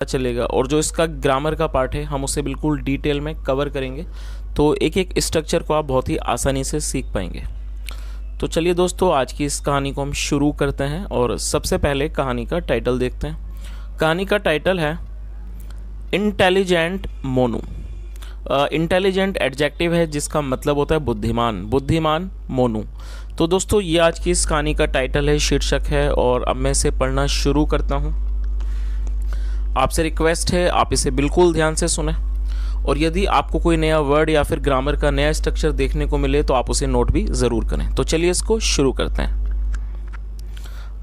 चलेगा, और जो इसका ग्रामर का पार्ट है हम उसे बिल्कुल डिटेल में कवर करेंगे, तो एक एक स्ट्रक्चर को आप बहुत ही आसानी से सीख पाएंगे। तो चलिए दोस्तों, आज की इस कहानी को हम शुरू करते हैं और सबसे पहले कहानी का टाइटल देखते हैं। कहानी का टाइटल है इंटेलिजेंट मोनू। इंटेलिजेंट एडजेक्टिव है जिसका मतलब होता है बुद्धिमान, बुद्धिमान मोनू। तो दोस्तों ये आज की इस कहानी का टाइटल है, शीर्षक है, और अब मैं इसे पढ़ना शुरू करता हूँ। आपसे रिक्वेस्ट है आप इसे बिल्कुल ध्यान से सुने, और यदि आपको कोई नया वर्ड या फिर ग्रामर का नया स्ट्रक्चर देखने को मिले तो आप उसे नोट भी ज़रूर करें। तो चलिए इसको शुरू करते हैं।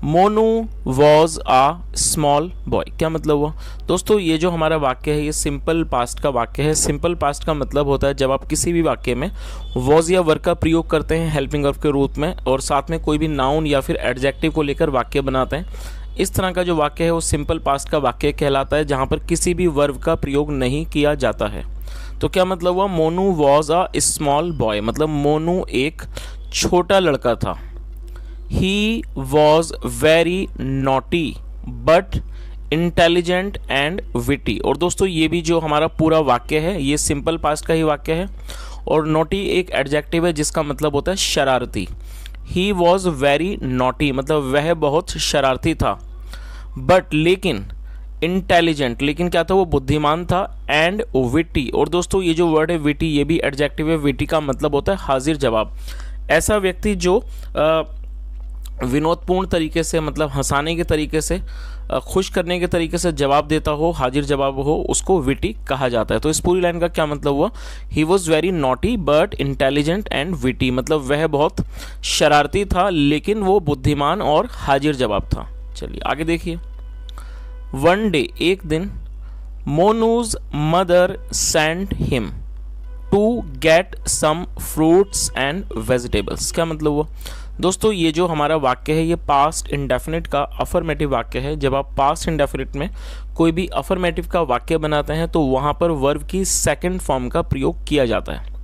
Monu was a small boy. क्या मतलब हुआ दोस्तों? ये जो हमारा वाक्य है ये सिंपल पास्ट का वाक्य है। सिंपल पास्ट का मतलब होता है जब आप किसी भी वाक्य में वॉज या वर्ब का प्रयोग करते हैं हेल्पिंग वर्ब के रूप में, और साथ में कोई भी नाउन या फिर एडजेक्टिव को लेकर वाक्य बनाते हैं। इस तरह का जो वाक्य है वो सिंपल पास्ट का वाक्य कहलाता है, जहाँ पर किसी भी वर्ब का प्रयोग नहीं किया जाता है। तो क्या मतलब हुआ? Monu was a small boy, मतलब मोनू एक छोटा लड़का था। He was very naughty but intelligent and witty. और दोस्तों ये भी जो हमारा पूरा वाक्य है ये सिंपल पास्ट का ही वाक्य है, और नॉटी एक एडजेक्टिव है जिसका मतलब होता है शरारती। ही वॉज वेरी नॉटी मतलब वह बहुत शरारती था, बट लेकिन इंटेलिजेंट, लेकिन क्या था? वो बुद्धिमान था, एंड विटी। और दोस्तों ये जो वर्ड है विटी ये भी एडजेक्टिव है। विटी का मतलब होता है हाजिर जवाब। ऐसा व्यक्ति जो विनोदपूर्ण तरीके से, मतलब हंसाने के तरीके से, खुश करने के तरीके से जवाब देता हो, हाजिर जवाब हो, उसको विटी कहा जाता है। तो इस पूरी लाइन का क्या मतलब हुआ? He was very naughty but intelligent and witty, मतलब वह बहुत शरारती था लेकिन वो बुद्धिमान और हाजिर जवाब था। चलिए आगे देखिए। वन डे, एक दिन, Monu's mother sent him to get some fruits and vegetables. क्या मतलब हुआ दोस्तों? ये जो हमारा वाक्य है ये पास्ट इंडेफिनिट का अफर्मेटिव वाक्य है। जब आप पास्ट इंडेफिनिट में कोई भी अफर्मेटिव का वाक्य बनाते हैं तो वहाँ पर वर्ब की सेकंड फॉर्म का प्रयोग किया जाता है।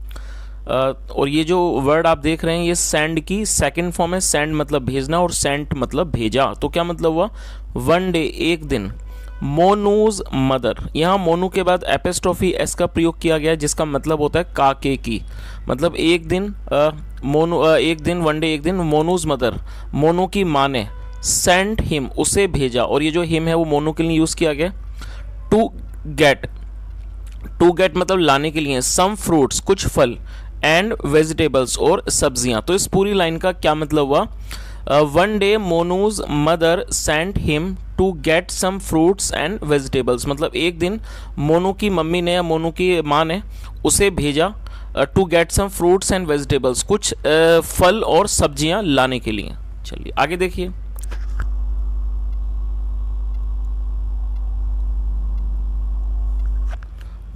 और ये जो वर्ड आप देख रहे हैं ये सेंड की सेकंड फॉर्म है। सेंड मतलब भेजना और सेंट मतलब भेजा। तो क्या मतलब हुआ? वन डे, एक दिन, मोनूज मदर, यहाँ मोनू के बाद एपिस्ट्रोफी एस का प्रयोग किया गया जिसका मतलब होता है काके की। मतलब एक दिन एक दिन, वन डे, एक दिन, मोनूज मदर, मोनू की माँ ने, सेंट हिम, उसे भेजा, और ये जो हिम है वो मोनू के लिए यूज़ किया गया। टू गेट, टू गेट मतलब लाने के लिए, सम फ्रूट्स, कुछ फल, एंड वेजिटेबल्स और सब्जियां। तो इस पूरी लाइन का क्या मतलब हुआ? One day Monu's mother sent him to get some fruits and vegetables, मतलब एक दिन मोनू की मम्मी ने या मोनू की माँ ने उसे भेजा to get some fruits and vegetables, कुछ फल और सब्जियां लाने के लिए। चलिए आगे देखिए।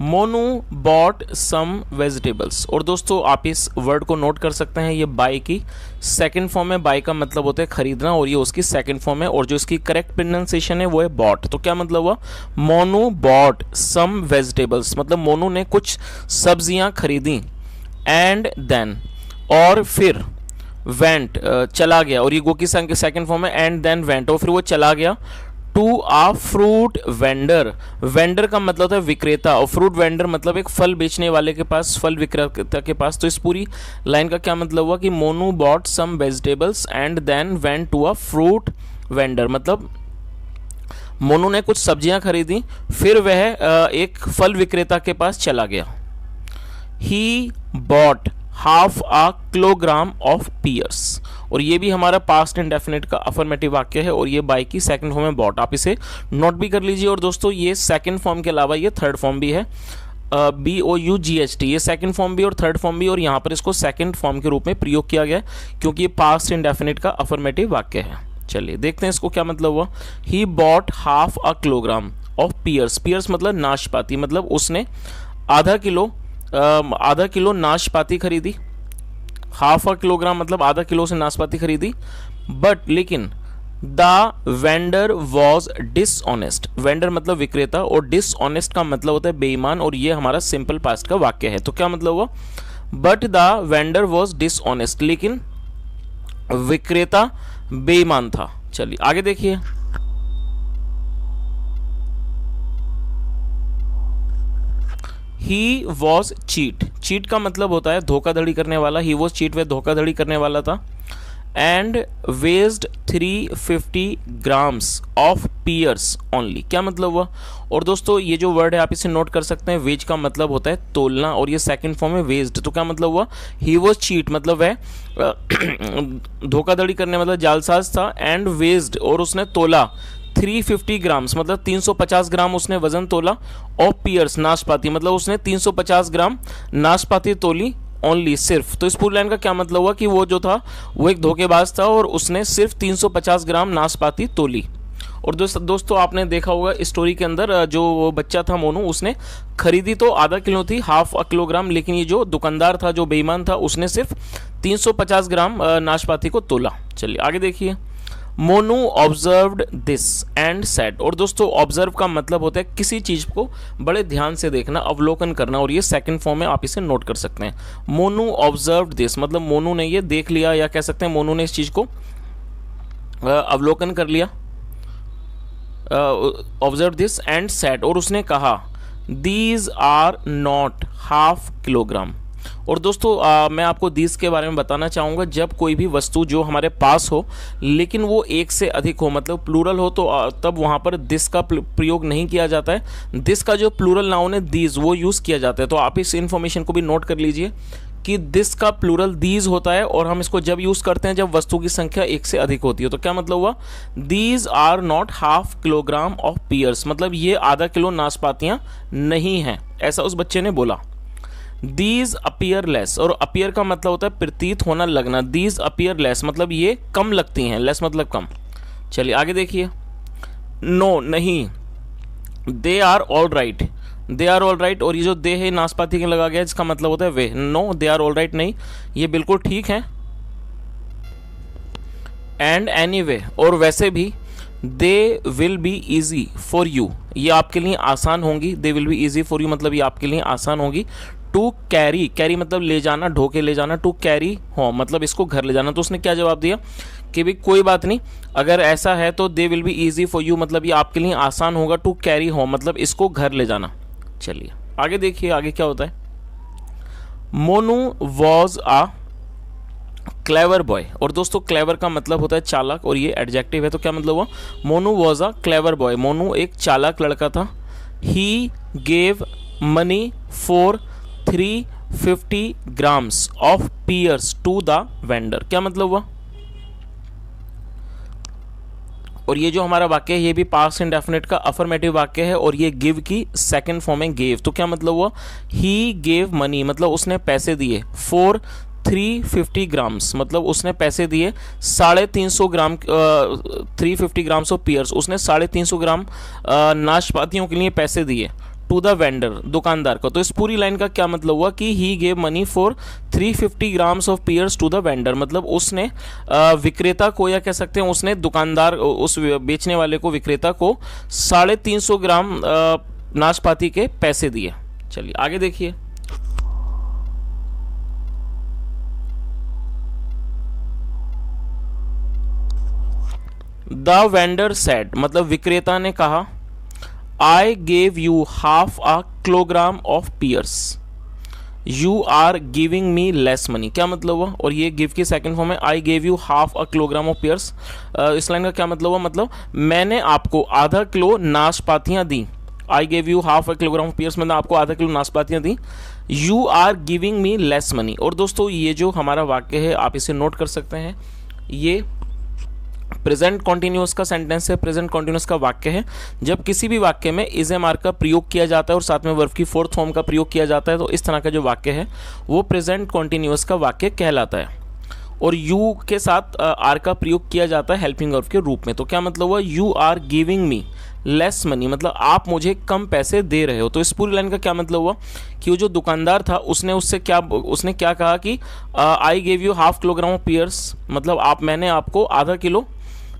Monu bought some vegetables. और दोस्तों आप इस वर्ड को नोट कर सकते हैं, ये बाय की सेकंड फॉर्म है। बाय का मतलब होता है खरीदना, और ये उसकी सेकंड फॉर्म है, और जो इसकी करेक्ट प्रोनाउंसिएशन है वो है बॉट। तो क्या मतलब हुआ? मोनू बॉट सम वेजिटेबल्स, मतलब मोनू ने कुछ सब्जियां खरीदी, एंड देन, और फिर, वेंट, चला गया, और ये गो की सेकंड फॉर्म है, एंड देन वेंट, और फिर वो चला गया to a fruit vendor. Vendor का मतलब होता है विक्रेता, और फ्रूट वेंडर मतलब एक फल बेचने वाले के पास, फल विक्रेता के पास। तो इस पूरी लाइन का क्या मतलब हुआ कि Monu bought some vegetables and then went to a fruit vendor, मतलब मोनू ने कुछ सब्जियां खरीदी फिर वह एक फल विक्रेता के पास चला गया। He bought half a kilogram of pears, और ये भी हमारा पास्ट इंडेफिनिट का अफर्मेटिव वाक्य है, और ये बाय की सेकंड फॉर्म है बॉट। आप इसे नोट भी कर लीजिए। और दोस्तों ये सेकंड फॉर्म के अलावा ये थर्ड फॉर्म भी है, BOUGHT, ये सेकंड फॉर्म भी और थर्ड फॉर्म भी, और यहाँ पर इसको सेकंड फॉर्म के रूप में प्रयोग किया गया क्योंकि ये पास्ट इंडेफिनिट का अफर्मेटिव वाक्य है। चलिए देखते हैं इसको क्या मतलब हुआ। He bought half a kilogram of pears. Pears मतलब नाशपाती, मतलब उसने आधा किलो नाशपाती खरीदी। हाफ अ किलोग्राम मतलब आधा किलो से नाशपाती खरीदी, बट लेकिन the vendor was dishonest. Vendor मतलब विक्रेता, और डिसऑनेस्ट का मतलब होता है बेईमान, और ये हमारा सिंपल पास्ट का वाक्य है। तो क्या मतलब हुआ? But the vendor was dishonest, लेकिन विक्रेता बेईमान था। चलिए आगे देखिए। ही वॉज चीट, चीट का मतलब होता है धोखाधड़ी करने वाला, ही वॉज चीट वह धोखाधड़ी करने वाला था, and weighed 350 grams of pears only, क्या मतलब हुआ। और दोस्तों ये जो वर्ड है आप इसे नोट कर सकते हैं, वेज का मतलब होता है तोलना और ये सेकंड फॉर्म है वेस्ड, तो क्या मतलब हुआ, ही वॉज चीट मतलब वह धोखाधड़ी करने मतलब जालसाज था, एंड वेस्ड और उसने तोला 350 ग्राम्स मतलब 350 ग्राम उसने वजन तोला, ऑफ पियर्स नाशपाती मतलब उसने 350 ग्राम नाशपाती तोली, ओनली सिर्फ। तो इस पूरी लाइन का क्या मतलब हुआ कि वो जो था वो एक धोखेबाज था और उसने सिर्फ 350 ग्राम नाशपाती तोली। और दोस्तों आपने देखा होगा स्टोरी के अंदर जो बच्चा था मोनू, उसने खरीदी तो आधा किलो थी, हाफ अ किलोग्राम, लेकिन ये जो दुकानदार था जो बेईमान था उसने सिर्फ 350 ग्राम नाशपाती को तोला। चलिए आगे देखिए, Monu observed this and said. और दोस्तों ऑब्जर्व का मतलब होता है किसी चीज़ को बड़े ध्यान से देखना, अवलोकन करना, और ये सेकंड फॉर्म में आप इसे नोट कर सकते हैं। मोनू ऑब्जर्व्ड दिस मतलब मोनू ने ये देख लिया, या कह सकते हैं मोनू ने इस चीज़ को अवलोकन कर लिया, ऑब्जर्व दिस एंड सेड, और उसने कहा these are not half kilogram. और दोस्तों मैं आपको दीज के बारे में बताना चाहूँगा, जब कोई भी वस्तु जो हमारे पास हो लेकिन वो एक से अधिक हो मतलब प्लूरल हो, तो तब वहाँ पर दिस का प्रयोग नहीं किया जाता है। दिस का जो प्लूरल नाउन है दीज वो यूज़ किया जाता है। तो आप इस इन्फॉर्मेशन को भी नोट कर लीजिए कि दिस का प्लूरल दीज होता है, और हम इसको जब यूज़ करते हैं जब वस्तु की संख्या एक से अधिक होती है। तो क्या मतलब हुआ, these are not half kilogram of pears मतलब ये आधा किलो नाशपातियाँ नहीं हैं, ऐसा उस बच्चे ने बोला। दीज अपीयर लेस, और अपीयर का मतलब होता है प्रतीत होना, लगना। दीज अपीयर लेस मतलब ये कम लगती हैं, लेस मतलब कम। चलिए आगे देखिए, नो नहीं, they are all right, they are all right, और ये जो दे है नाशपाती के लगा गया इसका मतलब होता है वे। No they are all right नहीं, ये बिल्कुल ठीक है। एंड एनीवे और वैसे भी, दे will be easy for you ये आपके लिए आसान होंगी। दे will be easy for you मतलब ये आपके लिए आसान होंगी। टू कैरी, कैरी मतलब ले जाना, ढोके ले जाना। टू कैरी होम मतलब इसको घर ले जाना। तो उसने क्या जवाब दिया कि भाई कोई बात नहीं, अगर ऐसा है तो दे will be easy for you मतलब ये आपके लिए आसान होगा। टू कैरी होम मतलब इसको घर ले जाना। चलिए आगे देखिए, आगे क्या होता है। Monu was a clever boy, और दोस्तों क्लेवर का मतलब होता है चालाक, और ये एडजेक्टिव है। तो क्या मतलब हुआ, Monu was a clever boy, Monu एक चालाक लड़का था। He gave money for 350 grams of pears to the vendor, क्या मतलब हुआ। और ये जो हमारा वाक्य है ये भी पास्ट इंडेफिनिट का अफर्मेटिव वाक्य है, और ये गिव की सेकंड फॉर्म है गेव। तो क्या मतलब हुआ, ही गेव मनी मतलब उसने पैसे दिए, फॉर 350 ग्राम्स मतलब उसने पैसे दिए 350 ग्राम 350 ग्राम्स ऑफ पियर्स उसने 350 ग्राम नाशपातियों के लिए पैसे दिए। टू द वेंडर दुकानदार को। तो इस पूरी लाइन का क्या मतलब हुआ कि he gave money for 350 grams of pears to the vendor मतलब उसने विक्रेता को, या कह सकते हैं उसने दुकानदार उस बेचने वाले को, विक्रेता को 350 ग्राम नाशपाती के पैसे दिए। चलिए आगे देखिए, द वेंडर सेड मतलब विक्रेता ने कहा, I gave you half a kilogram of pears. You are giving me less money. क्या मतलब हुआ, और ये गिव की सेकंड फॉर्म है। I gave you half a kilogram of pears. इस लाइन का क्या मतलब हुआ, मतलब मैंने आपको आधा किलो नाशपातियाँ दी। I gave you half a kilogram of pears मतलब आपको आधा किलो नाशपातियाँ दी। You are giving me less money। और दोस्तों ये जो हमारा वाक्य है आप इसे नोट कर सकते हैं, ये प्रेजेंट कॉन्टिन्यूअस का सेंटेंस है, प्रेजेंट कॉन्टिन्यूअस का वाक्य है। जब किसी भी वाक्य में इज एम आर का प्रयोग किया जाता है और साथ में वर्ब की फोर्थ फॉर्म का प्रयोग किया जाता है, तो इस तरह का जो वाक्य है वो प्रेजेंट कॉन्टिन्यूअस का वाक्य कहलाता है। और यू के साथ आर का प्रयोग किया जाता है हेल्पिंग वर्ब के रूप में। तो क्या मतलब हुआ, you are giving me less money मतलब आप मुझे कम पैसे दे रहे हो। तो इस पूरी लाइन का क्या मतलब हुआ कि वो जो दुकानदार था उसने क्या कहा कि I gave you half kilogram of pears मतलब मैंने आपको आधा किलो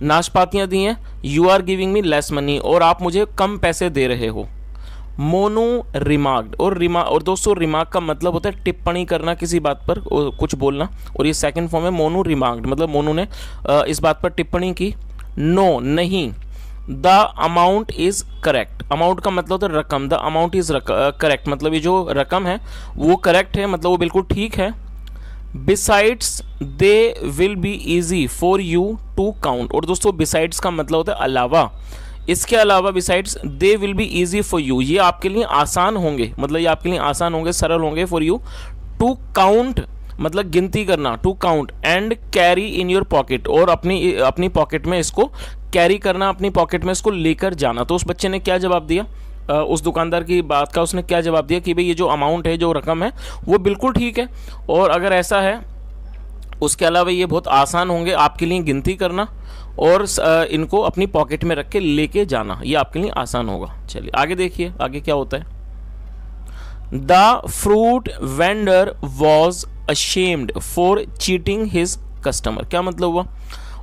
नाशपातियाँ दी हैं। You are giving me less money और आप मुझे कम पैसे दे रहे हो। मोनू रिमार्क्ड और दोस्तों रिमार्क का मतलब होता है टिप्पणी करना किसी बात पर कुछ बोलना, और ये सेकंड फॉर्म है मोनू रिमार्क्ड मतलब मोनू ने इस बात पर टिप्पणी की। नो नहीं, the amount is correct. Amount का मतलब होता है रकम, द अमाउंट इज करेक्ट, मतलब ये जो रकम है वो करेक्ट है, मतलब वो बिल्कुल ठीक है। Besides they will be easy for you to count. और दोस्तों बिसाइड्स का मतलब होता है अलावा, इसके अलावा besides they will be easy for you, ये आपके लिए आसान होंगे, मतलब ये आपके लिए आसान होंगे, सरल होंगे। फॉर यू टू काउंट मतलब गिनती करना, to count, and carry in your pocket, और अपनी पॉकेट में इसको कैरी करना, अपनी पॉकेट में इसको लेकर जाना। तो उस बच्चे ने क्या जवाब दिया, उस दुकानदार की बात का उसने क्या जवाब दिया कि भाई ये जो अमाउंट है, जो रकम है वो बिल्कुल ठीक है, और अगर ऐसा है उसके अलावा ये बहुत आसान होंगे आपके लिए गिनती करना, और इनको अपनी पॉकेट में रख के लेके जाना, ये आपके लिए आसान होगा। चलिए आगे देखिए आगे क्या होता है। The fruit vendor was ashamed for cheating his customer. क्या मतलब हुआ,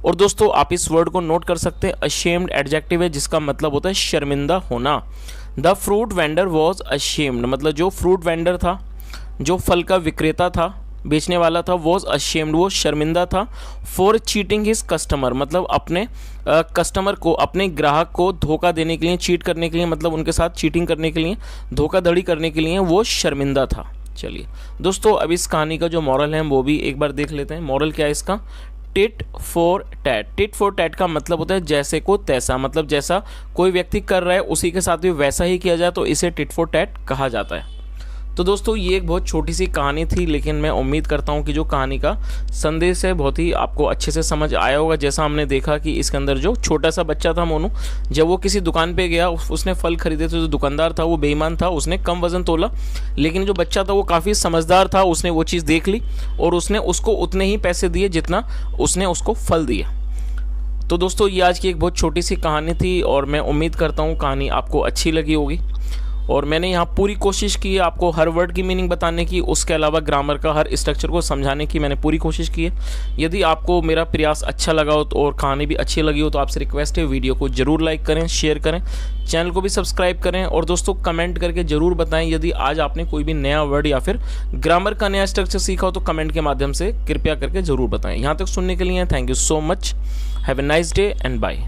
और दोस्तों आप इस वर्ड को नोट कर सकते हैं, अशेम्ड एडजेक्टिव है जिसका मतलब होता है शर्मिंदा होना। The fruit vendor was ashamed मतलब जो फ्रूट वेंडर था, जो फल का विक्रेता था, बेचने वाला था, वॉज अशेम्ड वो शर्मिंदा था, फॉर चीटिंग हिज कस्टमर मतलब अपने कस्टमर को, अपने ग्राहक को धोखा देने के लिए, चीट करने के लिए, मतलब उनके साथ चीटिंग करने के लिए, धोखाधड़ी करने के लिए वो शर्मिंदा था। चलिए दोस्तों अब इस कहानी का जो मॉरल है वो भी एक बार देख लेते हैं। मॉरल क्या है इसका, tit for tat. Tit for tat का मतलब होता है जैसे को तैसा, मतलब जैसा कोई व्यक्ति कर रहा है उसी के साथ भी वैसा ही किया जाए, तो इसे टिट फॉर टैट कहा जाता है। तो दोस्तों ये एक बहुत छोटी सी कहानी थी, लेकिन मैं उम्मीद करता हूँ कि जो कहानी का संदेश है बहुत ही आपको अच्छे से समझ आया होगा। जैसा हमने देखा कि इसके अंदर जो छोटा सा बच्चा था मोनू, जब वो किसी दुकान पे गया, उसने फल खरीदे, तो जो दुकानदार था वो बेईमान था, उसने कम वजन तोला, लेकिन जो बच्चा था वो काफ़ी समझदार था, उसने वो चीज़ देख ली और उसने उसको उतने ही पैसे दिए जितना उसने उसको फल दिया। तो दोस्तों ये आज की एक बहुत छोटी सी कहानी थी, और मैं उम्मीद करता हूँ कहानी आपको अच्छी लगी होगी, और मैंने यहाँ पूरी कोशिश की है आपको हर वर्ड की मीनिंग बताने की, उसके अलावा ग्रामर का हर स्ट्रक्चर को समझाने की मैंने पूरी कोशिश की है। यदि आपको मेरा प्रयास अच्छा लगा हो और कहानी भी अच्छी लगी हो तो आपसे रिक्वेस्ट है वीडियो को जरूर लाइक करें, शेयर करें, चैनल को भी सब्सक्राइब करें, और दोस्तों कमेंट करके ज़रूर बताएं यदि आज आपने कोई भी नया वर्ड या फिर ग्रामर का नया स्ट्रक्चर सीखा हो तो कमेंट के माध्यम से कृपया करके ज़रूर बताएं। यहाँ तक सुनने के लिए thank you so much, have a nice day and bye.